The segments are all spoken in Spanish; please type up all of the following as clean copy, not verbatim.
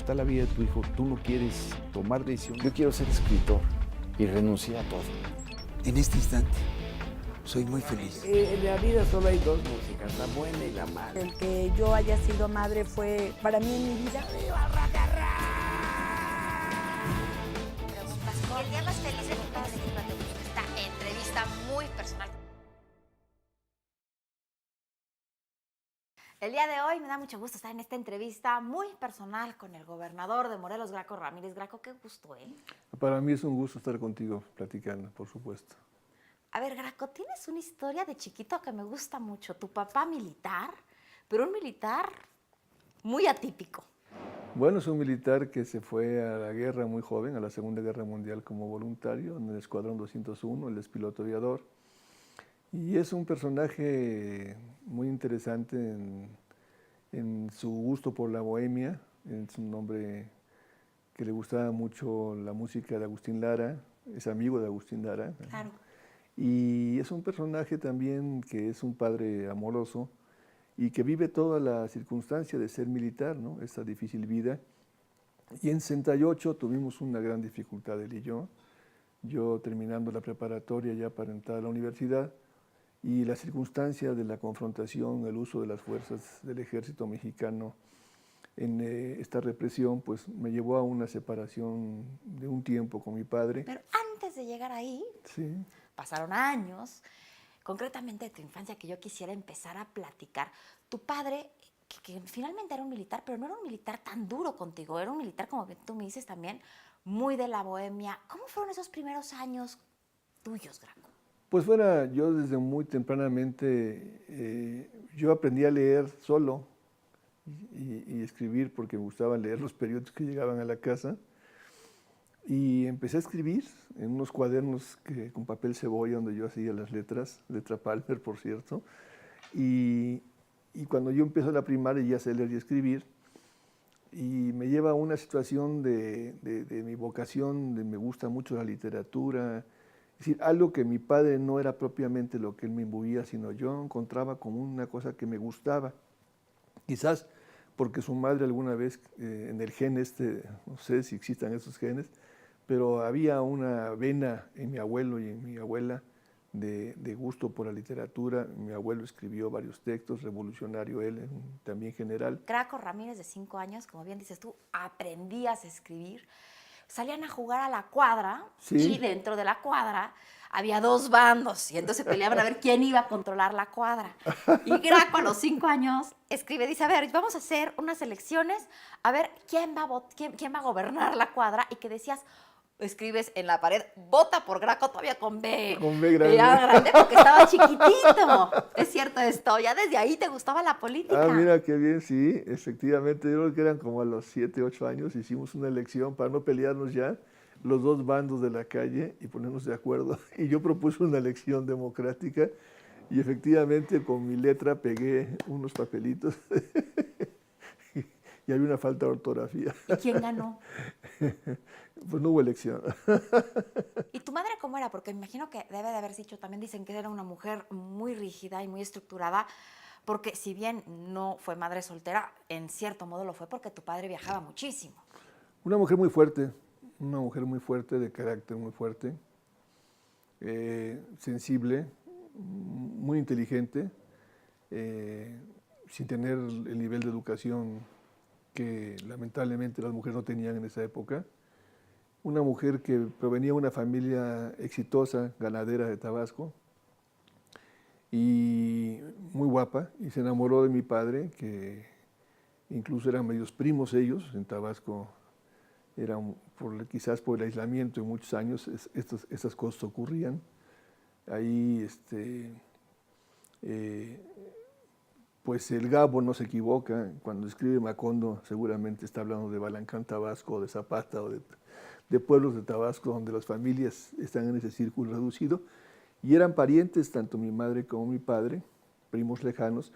está la vida de tu hijo, tú no quieres tomar decisión. Yo quiero ser escritor y renuncié a todo. En este instante, soy muy feliz. En la vida solo hay dos músicas, la buena y la mala. El que yo haya sido madre fue para mí en mi vida. ¡Viva rock and roll! El día más feliz de mi padre esta entrevista muy personal. El día de hoy me da mucho gusto estar en esta entrevista muy personal con el gobernador de Morelos, Graco Ramírez. Graco, qué gusto, ¿eh? Para mí es un gusto estar contigo platicando, por supuesto. A ver, Graco, tienes una historia de chiquito que me gusta mucho. Tu papá militar, pero un militar muy atípico. Bueno, es un militar que se fue a la guerra muy joven, a la Segunda Guerra Mundial como voluntario en el Escuadrón 201, él es piloto aviador. Y es un personaje muy interesante en su gusto por la bohemia, es un hombre que le gustaba mucho la música de Agustín Lara, es amigo de Agustín Lara. Claro. Y es un personaje también que es un padre amoroso y que vive toda la circunstancia de ser militar, ¿no? Esta difícil vida. Y en 68 tuvimos una gran dificultad él y yo terminando la preparatoria ya para entrar a la universidad, y la circunstancia de la confrontación, el uso de las fuerzas del ejército mexicano en esta represión, pues me llevó a una separación de un tiempo con mi padre. Pero antes de llegar ahí, Sí. pasaron años, concretamente de tu infancia, que yo quisiera empezar a platicar. Tu padre, que finalmente era un militar, pero no era un militar tan duro contigo, era un militar, como tú me dices también, muy de la bohemia. ¿Cómo fueron esos primeros años tuyos, Graco? Pues yo desde muy tempranamente, yo aprendí a leer solo y escribir porque me gustaba leer los periódicos que llegaban a la casa. Y empecé a escribir en unos cuadernos con papel cebolla donde yo hacía las letras, letra Palmer, por cierto. Y cuando yo empiezo la primaria ya sé leer y escribir. Y me lleva a una situación de mi vocación, me gusta mucho la literatura. Es decir, algo que mi padre no era propiamente lo que él me imbuía, sino yo encontraba como una cosa que me gustaba. Quizás porque su madre alguna vez, en el gen no sé si existan esos genes, pero había una vena en mi abuelo y en mi abuela de gusto por la literatura. Mi abuelo escribió varios textos, revolucionario él, también general. Graco Ramírez, de 5 años, como bien dices tú, aprendías a escribir. Salían a jugar a la cuadra, Sí. Y dentro de la cuadra había 2 bandos, y entonces peleaban a ver quién iba a controlar la cuadra. Y Graco a los 5 años escribe, dice, a ver, vamos a hacer unas elecciones, a ver quién va a gobernar la cuadra, y que decías, escribes en la pared, vota por Graco, todavía con B. Con B grande. Ya grande porque estaba chiquitito. Es cierto esto, ya desde ahí te gustaba la política. Ah, mira qué bien, sí, efectivamente. Yo creo que eran como a los 7, 8 años, hicimos una elección para no pelearnos ya, los dos bandos de la calle, y ponernos de acuerdo. Y yo propuse una elección democrática y efectivamente con mi letra pegué unos papelitos y había una falta de ortografía. ¿Y quién ganó? Pues no hubo elección. ¿Y tu madre cómo era? Porque me imagino que debe de haberse dicho, también dicen que era una mujer muy rígida y muy estructurada, porque si bien no fue madre soltera, en cierto modo lo fue porque tu padre viajaba muchísimo. Una mujer muy fuerte, de carácter muy fuerte, sensible, muy inteligente, sin tener el nivel de educación que lamentablemente las mujeres no tenían en esa época. Una mujer que provenía de una familia exitosa, ganadera de Tabasco, y muy guapa, y se enamoró de mi padre, que incluso eran medios primos ellos. En Tabasco quizás por el aislamiento de muchos años, estas cosas ocurrían. Ahí, pues el Gabo no se equivoca, cuando escribe Macondo seguramente está hablando de Balancán, Tabasco, o de Zapata, o de pueblos de Tabasco donde las familias están en ese círculo reducido, y eran parientes tanto mi madre como mi padre, primos lejanos,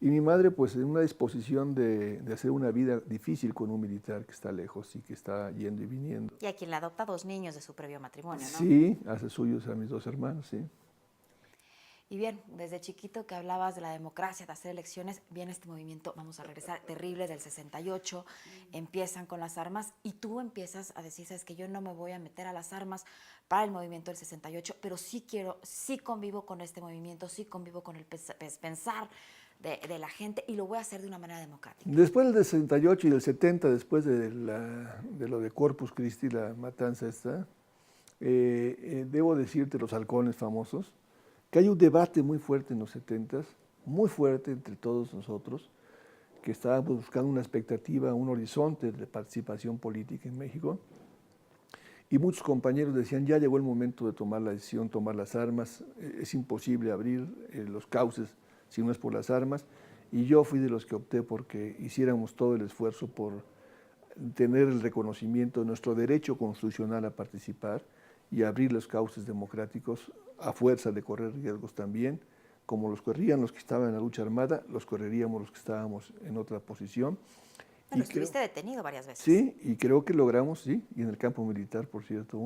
y mi madre pues en una disposición de hacer una vida difícil con un militar que está lejos y que está yendo y viniendo. Y a quien le adopta 2 niños de su previo matrimonio, ¿no? Sí, hace suyos a mis 2 hermanos, sí. Y bien, desde chiquito que hablabas de la democracia, de hacer elecciones, viene este movimiento, vamos a regresar, terrible del 68, empiezan con las armas y tú empiezas a decir, sabes que yo no me voy a meter a las armas para el movimiento del 68, pero sí convivo con este movimiento, sí convivo con el pensar de la gente y lo voy a hacer de una manera democrática. Después del 68 y del 70, después de lo de Corpus Christi, la matanza esta, debo decirte, los halcones famosos, que hay un debate muy fuerte en los 70s, muy fuerte entre todos nosotros, que estábamos buscando una expectativa, un horizonte de participación política en México, y muchos compañeros decían, ya llegó el momento de tomar la decisión, tomar las armas, es imposible abrir los cauces si no es por las armas, y yo fui de los que opté porque hiciéramos todo el esfuerzo por tener el reconocimiento de nuestro derecho constitucional a participar y abrir los cauces democráticos a fuerza de correr riesgos también, como los corrían los que estaban en la lucha armada, los correríamos los que estábamos en otra posición. Bueno, estuviste detenido varias veces. Sí, y creo que logramos, sí, y en el campo militar, por cierto,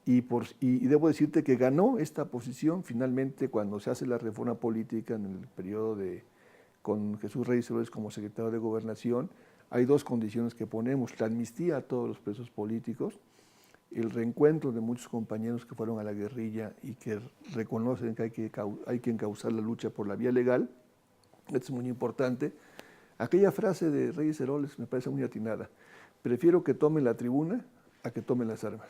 y debo decirte que ganó esta posición finalmente cuando se hace la reforma política en el periodo con Jesús Reyes Heroles como secretario de Gobernación. Hay dos condiciones que ponemos, la amnistía a todos los presos políticos, el reencuentro de muchos compañeros que fueron a la guerrilla y que reconocen que hay que encauzar la lucha por la vía legal. Esto es muy importante. Aquella frase de Reyes Heroles me parece muy atinada. Prefiero que tomen la tribuna a que tomen las armas.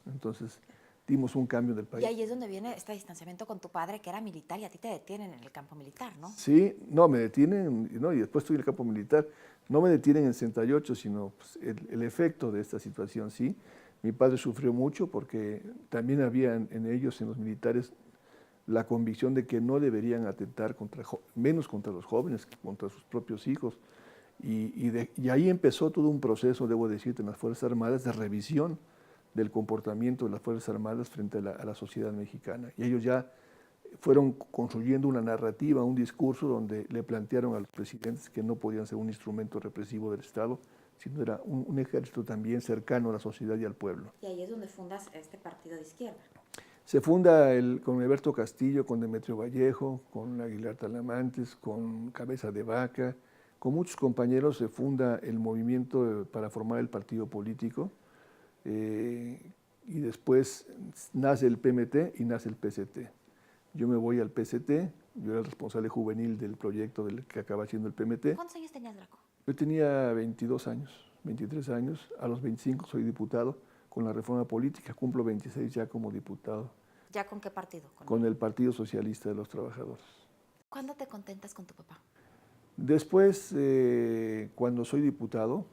Entonces, dimos un cambio del país. Y ahí es donde viene este distanciamiento con tu padre, que era militar, y a ti te detienen en el campo militar, ¿no? Sí, no, me detienen, no, y después estoy en el campo militar. No me detienen en 68, sino pues, el efecto de esta situación, sí. Mi padre sufrió mucho porque también había en ellos, en los militares, la convicción de que no deberían atentar menos contra los jóvenes que contra sus propios hijos. Y ahí empezó todo un proceso, debo decirte, en las Fuerzas Armadas de revisión del comportamiento de las Fuerzas Armadas frente a la sociedad mexicana. Y ellos ya fueron construyendo una narrativa, un discurso donde le plantearon a los presidentes que no podían ser un instrumento represivo del Estado, sino era un ejército también cercano a la sociedad y al pueblo. Y ahí es donde fundas este partido de izquierda. Se funda con Alberto Castillo, con Demetrio Vallejo, con Aguilar Talamantes, con Cabeza de Vaca, con muchos compañeros se funda el movimiento para formar el partido político, y después nace el PMT y nace el PCT. Yo me voy al PCT, yo era el responsable juvenil del proyecto del que acaba siendo el PMT. ¿Cuántos años tenías, Draco? Yo tenía 22 años, 23 años, a los 25 soy diputado con la reforma política, cumplo 26 ya como diputado. ¿Ya con qué partido? Con el Partido Socialista de los Trabajadores. ¿Cuándo te contentas con tu papá? Después, cuando soy diputado,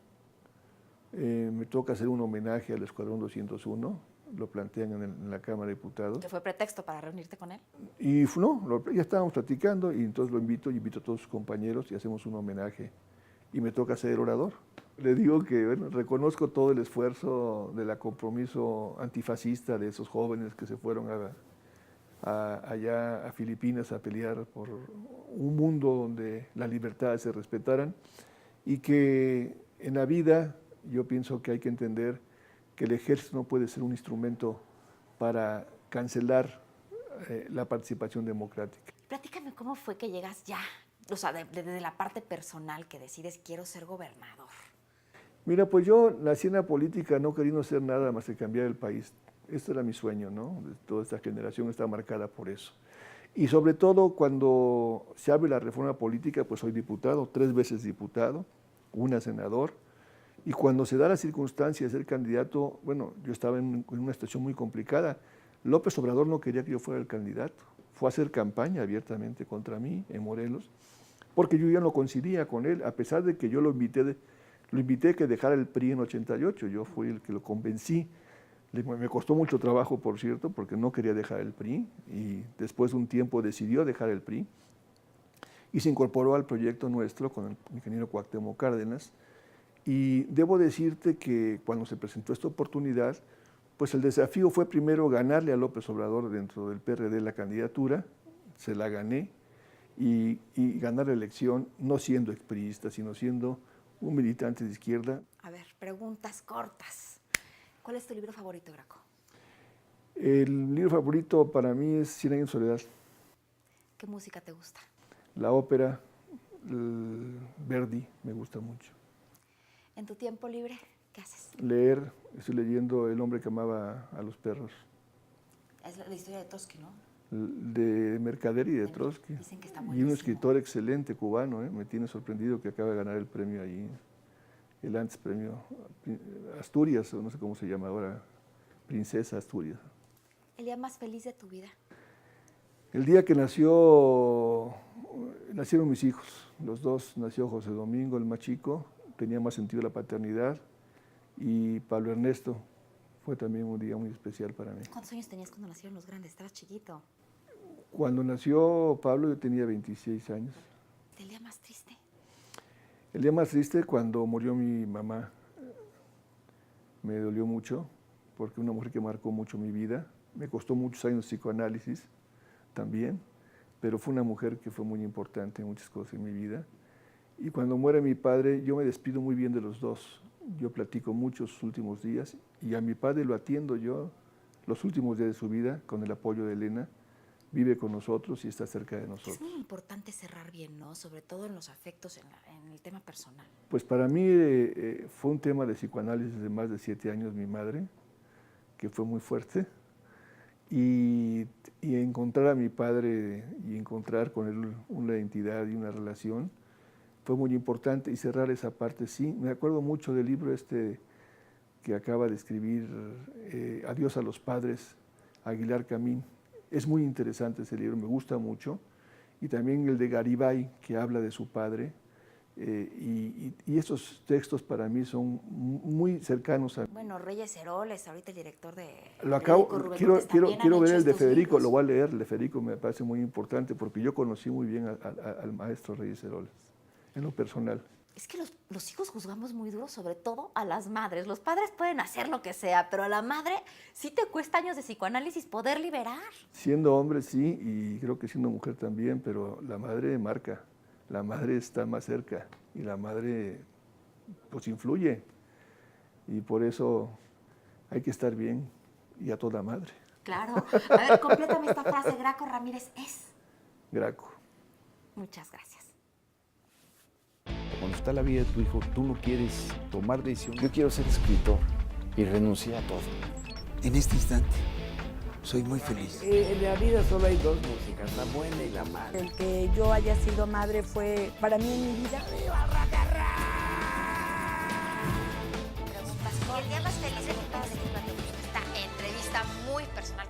me toca hacer un homenaje al Escuadrón 201, lo plantean en la Cámara de Diputados. ¿Que fue pretexto para reunirte con él? Y no, ya estábamos platicando y entonces lo invito a todos sus compañeros y hacemos un homenaje. Y me toca ser orador. Le digo que bueno, reconozco todo el esfuerzo del compromiso antifascista de esos jóvenes que se fueron allá a Filipinas a pelear por un mundo donde las libertades se respetaran y que en la vida yo pienso que hay que entender que el ejército no puede ser un instrumento para cancelar la participación democrática. Platícame cómo fue que llegas ya, o sea, desde la parte personal que decides quiero ser gobernador. Mira, pues yo nací en la política no queriendo hacer nada más que cambiar el país. Este era mi sueño, ¿no? Toda esta generación está marcada por eso. Y sobre todo cuando se abre la reforma política, pues soy diputado, 3 veces diputado, una senador. Y cuando se da la circunstancia de ser candidato, bueno, yo estaba en una situación muy complicada. López Obrador no quería que yo fuera el candidato. Fue a hacer campaña abiertamente contra mí en Morelos, porque yo ya no coincidía con él, a pesar de que yo lo invité a que dejara el PRI en 88, yo fui el que lo convencí. Me costó mucho trabajo, por cierto, porque no quería dejar el PRI, y después de un tiempo decidió dejar el PRI, y se incorporó al proyecto nuestro con el ingeniero Cuauhtémoc Cárdenas, y debo decirte que cuando se presentó esta oportunidad, pues el desafío fue primero ganarle a López Obrador dentro del PRD la candidatura, se la gané, y ganar la elección no siendo expriista, sino siendo un militante de izquierda. A ver, preguntas cortas. ¿Cuál es tu libro favorito, Graco? El libro favorito para mí es 100 años de soledad. ¿Qué música te gusta? La ópera, Verdi, me gusta mucho. ¿En tu tiempo libre qué haces? Leer, estoy leyendo El hombre que amaba a los perros, Es la historia de Trotsky, ¿no? de Mercader y de Trotsky. Dicen que está Y un buenísimo. escritor excelente cubano, me tiene sorprendido que acaba de ganar el premio ahí, el antes premio Asturias, o no sé cómo se llama ahora, Princesa Asturias. ¿El día más feliz de tu vida? El día que nacieron mis hijos, los dos, nació José Domingo, el más chico, tenía más sentido de la paternidad, y Pablo Ernesto, fue también un día muy especial para mí. ¿Cuántos años tenías cuando nacieron los grandes? Estabas chiquito. Cuando nació Pablo yo tenía 26 años. ¿El día más triste? El día más triste cuando murió mi mamá. Me dolió mucho, porque una mujer que marcó mucho mi vida. Me costó muchos años psicoanálisis también, pero fue una mujer que fue muy importante en muchas cosas en mi vida. Y cuando muere mi padre, yo me despido muy bien de los dos. Yo platico mucho sus últimos días y a mi padre lo atiendo yo los últimos días de su vida con el apoyo de Elena. Vive con nosotros y está cerca de nosotros. Es muy importante cerrar bien, ¿no? Sobre todo en los afectos, en el tema personal. Pues para mí fue un tema de psicoanálisis de más de 7 años mi madre, que fue muy fuerte. Y encontrar a mi padre y encontrar con él una identidad y una relación fue muy importante, y cerrar esa parte sí. Me acuerdo mucho del libro que acaba de escribir, Adiós a los padres, Aguilar Camín. Es muy interesante ese libro, me gusta mucho. Y también el de Garibay, que habla de su padre. Y estos textos para mí son muy cercanos a... Bueno, Reyes Heroles, ahorita el director de... Lo acabo, Rubén quiero Cortés, también ver han el hecho de estos Federico, libros. lo voy a leer. El de Federico me parece muy importante porque yo conocí muy bien al maestro Reyes Heroles, en lo personal. Es que los hijos juzgamos muy duro, sobre todo a las madres. Los padres pueden hacer lo que sea, pero a la madre sí te cuesta años de psicoanálisis poder liberar. Siendo hombre sí, y creo que siendo mujer también, pero la madre marca, la madre está más cerca y la madre pues influye. Y por eso hay que estar bien y a toda madre. Claro. A ver, complétame esta frase. Graco Ramírez es. Graco. Muchas gracias. Cuando está la vida de tu hijo, tú no quieres tomar decisiones. Yo quiero ser escritor y renuncié a todo. En este instante, soy muy feliz. En la vida solo hay dos músicas, la buena y la mala. El que yo haya sido madre fue para mí en mi vida. Preguntas. ¿Y el día más feliz de tu padre? Esta entrevista muy personal.